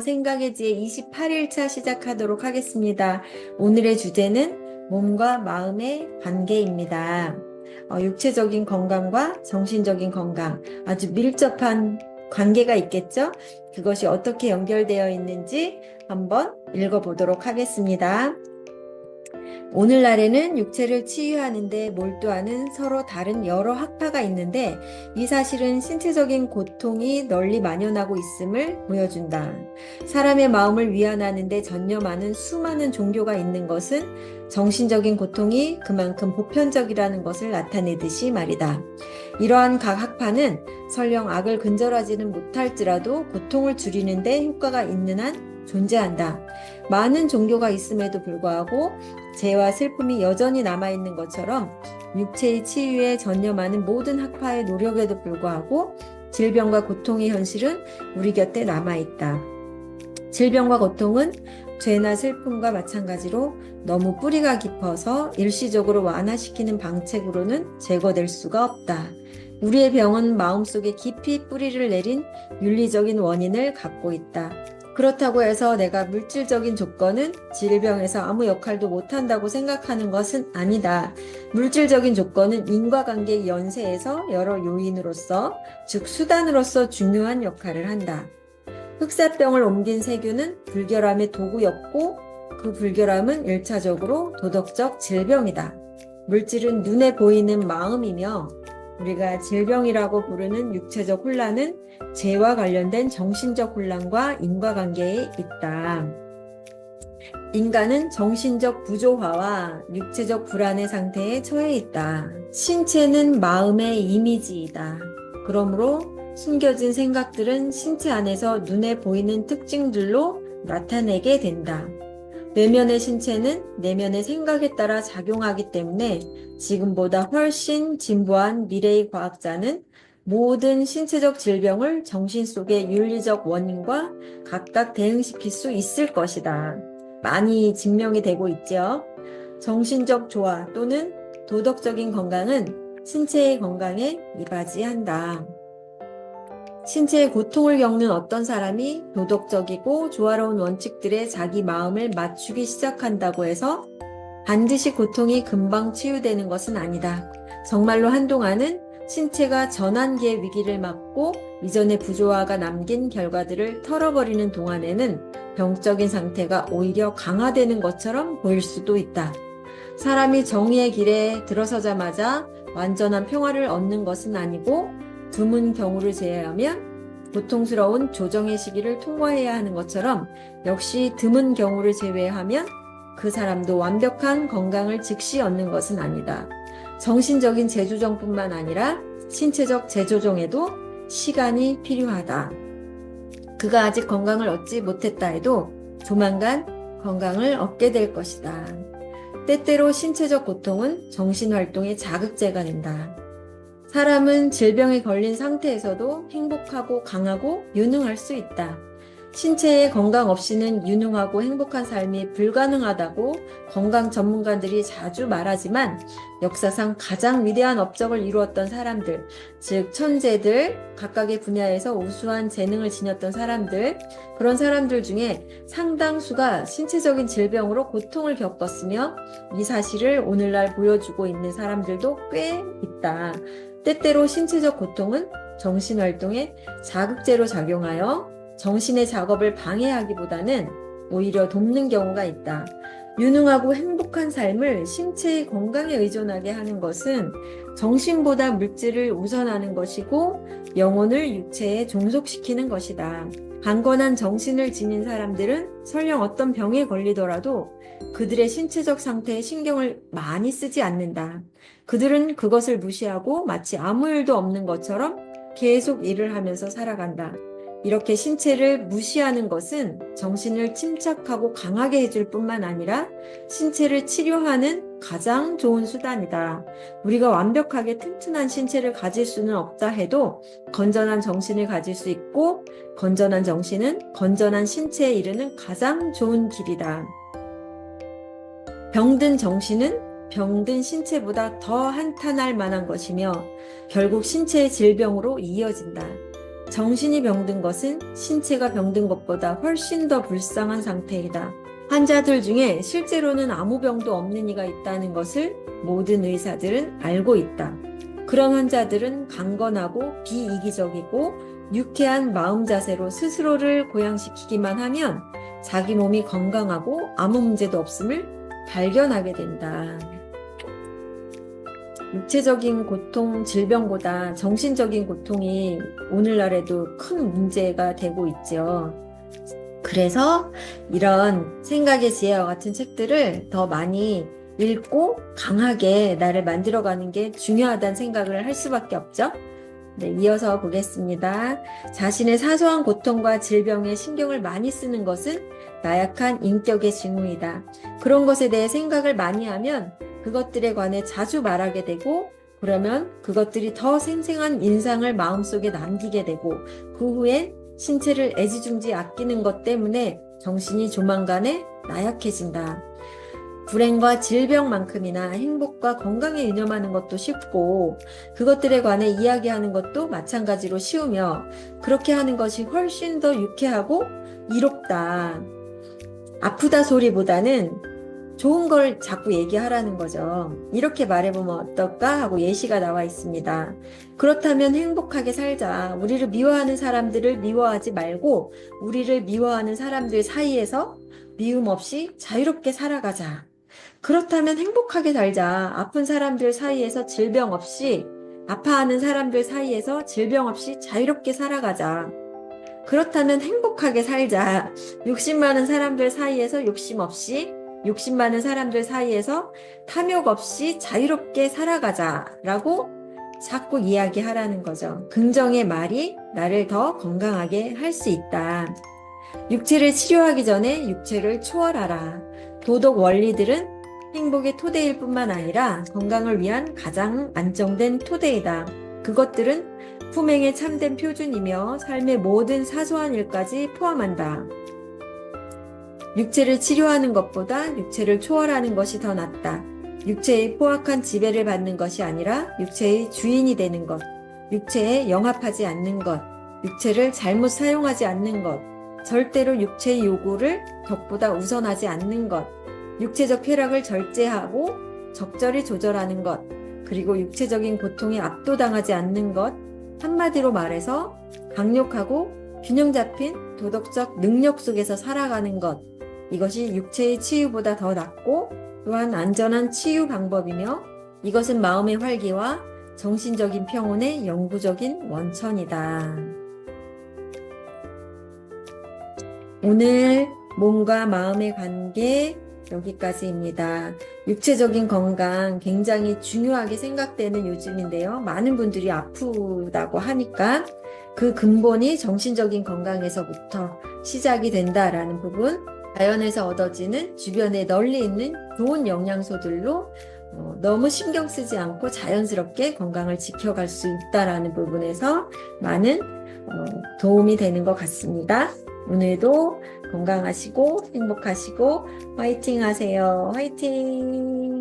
생각의 지혜 28일차 시작하도록 하겠습니다. 오늘의 주제는 몸과 마음의 관계입니다. 육체적인 건강과 정신적인 건강, 아주 밀접한 관계가 있겠죠? 그것이 어떻게 연결되어 있는지 한번 읽어보도록 하겠습니다. 오늘날에는 육체를 치유하는 데 몰두하는 서로 다른 여러 학파가 있는데 이 사실은 신체적인 고통이 널리 만연하고 있음을 보여준다. 사람의 마음을 위안하는 데 전념하는 수많은 종교가 있는 것은 정신적인 고통이 그만큼 보편적이라는 것을 나타내듯이 말이다. 이러한 각 학파는 설령 악을 근절하지는 못할지라도 고통을 줄이는 데 효과가 있는 한 존재한다. 많은 종교가 있음에도 불구하고 죄와 슬픔이 여전히 남아있는 것처럼 육체의 치유에 전념하는 모든 학파의 노력에도 불구하고 질병과 고통의 현실은 우리 곁에 남아있다. 질병과 고통은 죄나 슬픔과 마찬가지로 너무 뿌리가 깊어서 일시적으로 완화시키는 방책으로는 제거될 수가 없다. 우리의 병은 마음속에 깊이 뿌리를 내린 윤리적인 원인을 갖고 있다. 그렇다고 해서 내가 물질적인 조건은 질병에서 아무 역할도 못한다고 생각하는 것은 아니다. 물질적인 조건은 인과관계의 연쇄에서 여러 요인으로서, 즉 수단으로서 중요한 역할을 한다. 흑사병을 옮긴 세균은 불결함의 도구였고 그 불결함은 1차적으로 도덕적 질병이다. 물질은 눈에 보이는 마음이며 우리가 질병이라고 부르는 육체적 혼란은 죄와 관련된 정신적 혼란과 인과관계에 있다. 인간은 정신적 부조화와 육체적 불안의 상태에 처해 있다. 신체는 마음의 이미지이다. 그러므로 숨겨진 생각들은 신체 안에서 눈에 보이는 특징들로 나타내게 된다. 내면의 신체는 내면의 생각에 따라 작용하기 때문에 지금보다 훨씬 진보한 미래의 과학자는 모든 신체적 질병을 정신 속의 윤리적 원인과 각각 대응시킬 수 있을 것이다. 많이 증명이 되고 있죠. 정신적 조화 또는 도덕적인 건강은 신체의 건강에 이바지한다. 신체의 고통을 겪는 어떤 사람이 도덕적이고 조화로운 원칙들에 자기 마음을 맞추기 시작한다고 해서 반드시 고통이 금방 치유되는 것은 아니다. 정말로 한동안은 신체가 전환기의 위기를 맞고 이전의 부조화가 남긴 결과들을 털어버리는 동안에는 병적인 상태가 오히려 강화되는 것처럼 보일 수도 있다. 사람이 정의의 길에 들어서자마자 완전한 평화를 얻는 것은 아니고 드문 경우를 제외하면 고통스러운 조정의 시기를 통과해야 하는 것처럼 역시 드문 경우를 제외하면 그 사람도 완벽한 건강을 즉시 얻는 것은 아니다. 정신적인 재조정뿐만 아니라 신체적 재조정에도 시간이 필요하다. 그가 아직 건강을 얻지 못했다 해도 조만간 건강을 얻게 될 것이다. 때때로 신체적 고통은 정신활동의 자극제가 된다. 사람은 질병에 걸린 상태에서도 행복하고 강하고 유능할 수 있다. 신체의 건강 없이는 유능하고 행복한 삶이 불가능하다고 건강 전문가들이 자주 말하지만 역사상 가장 위대한 업적을 이루었던 사람들, 즉 천재들, 각각의 분야에서 우수한 재능을 지녔던 사람들, 그런 사람들 중에 상당수가 신체적인 질병으로 고통을 겪었으며 이 사실을 오늘날 보여주고 있는 사람들도 꽤 있다. 때때로 신체적 고통은 정신활동에 자극제로 작용하여 정신의 작업을 방해하기보다는 오히려 돕는 경우가 있다. 유능하고 행복한 삶을 신체의 건강에 의존하게 하는 것은 정신보다 물질을 우선하는 것이고 영혼을 육체에 종속시키는 것이다. 강건한 정신을 지닌 사람들은 설령 어떤 병에 걸리더라도 그들의 신체적 상태에 신경을 많이 쓰지 않는다. 그들은 그것을 무시하고 마치 아무 일도 없는 것처럼 계속 일을 하면서 살아간다. 이렇게 신체를 무시하는 것은 정신을 침착하고 강하게 해줄 뿐만 아니라 신체를 치료하는 가장 좋은 수단이다. 우리가 완벽하게 튼튼한 신체를 가질 수는 없다 해도 건전한 정신을 가질 수 있고 건전한 정신은 건전한 신체에 이르는 가장 좋은 길이다. 병든 정신은 병든 신체보다 더 한탄할 만한 것이며 결국 신체의 질병으로 이어진다. 정신이 병든 것은 신체가 병든 것보다 훨씬 더 불쌍한 상태이다. 환자들 중에 실제로는 아무 병도 없는 이가 있다는 것을 모든 의사들은 알고 있다. 그런 환자들은 강건하고 비이기적이고 유쾌한 마음 자세로 스스로를 고양시키기만 하면 자기 몸이 건강하고 아무 문제도 없음을 발견하게 된다. 육체적인 고통, 질병보다 정신적인 고통이 오늘날에도 큰 문제가 되고 있죠. 그래서 이런 생각의 지혜와 같은 책들을 더 많이 읽고 강하게 나를 만들어가는 게 중요하다는 생각을 할 수밖에 없죠. 네, 이어서 보겠습니다. 자신의 사소한 고통과 질병에 신경을 많이 쓰는 것은 나약한 인격의 징후이다. 그런 것에 대해 생각을 많이 하면 그것들에 관해 자주 말하게 되고, 그러면 그것들이 더 생생한 인상을 마음속에 남기게 되고, 그 후엔 신체를 애지중지 아끼는 것 때문에 정신이 조만간에 나약해진다. 불행과 질병만큼이나 행복과 건강에 유념하는 것도 쉽고 그것들에 관해 이야기하는 것도 마찬가지로 쉬우며 그렇게 하는 것이 훨씬 더 유쾌하고 이롭다. 아프다 소리보다는 좋은 걸 자꾸 얘기하라는 거죠. 이렇게 말해보면 어떨까 하고 예시가 나와 있습니다. 그렇다면 행복하게 살자. 우리를 미워하는 사람들을 미워하지 말고 우리를 미워하는 사람들 사이에서 미움 없이 자유롭게 살아가자. 그렇다면 행복하게 살자. 아픈 사람들 사이에서 질병 없이, 아파하는 사람들 사이에서 질병 없이 자유롭게 살아가자. 그렇다면 행복하게 살자. 욕심 많은 사람들 사이에서 욕심 없이, 욕심 많은 사람들 사이에서 탐욕 없이 자유롭게 살아가자. 라고 자꾸 이야기하라는 거죠. 긍정의 말이 나를 더 건강하게 할 수 있다. 육체를 치료하기 전에 육체를 초월하라. 도덕 원리들은 행복의 토대일 뿐만 아니라 건강을 위한 가장 안정된 토대이다. 그것들은 품행의 참된 표준이며 삶의 모든 사소한 일까지 포함한다. 육체를 치료하는 것보다 육체를 초월하는 것이 더 낫다. 육체의 포악한 지배를 받는 것이 아니라 육체의 주인이 되는 것, 육체에 영합하지 않는 것, 육체를 잘못 사용하지 않는 것, 절대로 육체의 요구를 덕보다 우선하지 않는 것, 육체적 쾌락을 절제하고 적절히 조절하는 것, 그리고 육체적인 고통에 압도당하지 않는 것, 한마디로 말해서 강력하고 균형 잡힌 도덕적 능력 속에서 살아가는 것, 이것이 육체의 치유보다 더 낫고 또한 안전한 치유 방법이며 이것은 마음의 활기와 정신적인 평온의 영구적인 원천이다. 오늘 몸과 마음의 관계 여기까지입니다. 육체적인 건강 굉장히 중요하게 생각되는 요즘인데요. 많은 분들이 아프다고 하니까 그 근본이 정신적인 건강에서부터 시작이 된다라는 부분, 자연에서 얻어지는 주변에 널리 있는 좋은 영양소들로 너무 신경 쓰지 않고 자연스럽게 건강을 지켜갈 수 있다라는 부분에서 많은 도움이 되는 것 같습니다. 오늘도 건강하시고 행복하시고 화이팅 하세요. 화이팅!